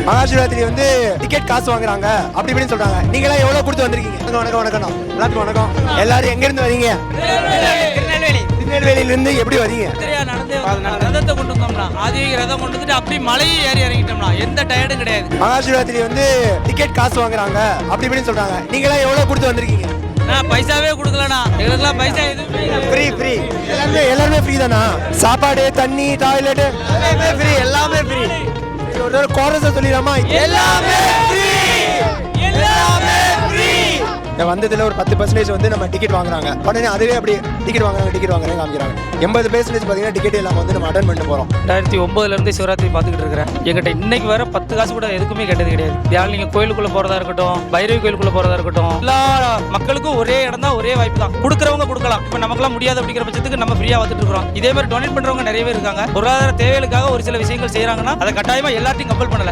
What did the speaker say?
மகாசிவராத்திரி வந்து டிக்கெட் காசு வாங்குறாங்க அப்படி இப்படின்னு சொல்றாங்க. நீங்க எல்லாம் எவ்வளவு கொடுத்து வந்திருக்கீங்க? வணக்கம் வணக்கம் எல்லாத்துக்கும் வணக்கம். எல்லாரும் எங்க இருந்து வரீங்க? திருநெல்வேலியில இருந்து. எப்படி வரீங்க? ரதத்தை கொண்டு வந்தோம்னா ஆதிவீக ரதம் கொண்டு வந்துட்டு அப்படி மலையை ஏறி இறங்கிட்டோம்னா எந்த டயர்டும் கிடையாது. மகாசிவராத்திரி வந்து டிக்கெட் காசு வாங்குறாங்க அப்படி இப்படின்னு சொல்றாங்க. நீங்க எல்லாம் எவ்வளவு கொடுத்து வந்திருக்கீங்க? நான் பைசாவே கொடுக்கலண்ணா, எங்களுக்குலாம் பைசா எதுவுமே ஃப்ரீ ஃப்ரீ. எல்லாருமே ஃப்ரீ தானா? சாப்பாடு, தண்ணி, டாய்லெட் எல்லாமே ஃப்ரீ. எல்லாமே ஃப்ரீ. ஒரு கோரஸை சொல்லிடாமா? எல்லாமே ஃப்ரீ. எல்லாமே ஃப்ரீ. வந்ததுல ஒரு 10% வந்து நம்ம டிக்கெட் வாங்குறாங்க. உடனே அதுவே அப்படி டிக்கெட் வாங்குறாங்க காமிக்கிறாங்க. 80% பார்த்தீங்கன்னா டிக்கெட் இல்லாமல் வந்து நம்ம அட்டன் பண்ணிட்டு போகிறோம். 2009 இருந்து சிவராத்திரி பார்த்துக்கிட்டு இருக்கிறேன். எங்கிட்ட இன்னைக்கு வர 10 காசு கூட எதுக்குமே கேட்டது கிடையாது. யாரும் நீங்க கோயிலுக்குள்ள போறதா இருக்கட்டும், பைரவி கோயிலுக்குள்ள போறதா இருக்கட்டும், எல்லா மக்களுக்கும் ஒரே இடம் தான், ஒரே வாய்ப்பு தான். கொடுக்குறவங்க கொடுக்கலாம். இப்போ நமக்குலாம் முடியாது அப்படிங்கிற பட்சத்துக்கு நம்ம ஃப்ரீயா வந்துட்டு இருக்கிறோம். இதே மாதிரி டொனேட் பண்றவங்க நிறைய பேர் இருக்காங்க. பொருளாதார தேவைகளுக்காக ஒரு சில விஷயங்கள் செய்யறாங்கன்னா அதை கட்டாயமா எல்லாத்தையும் கம்பல் பண்ணல.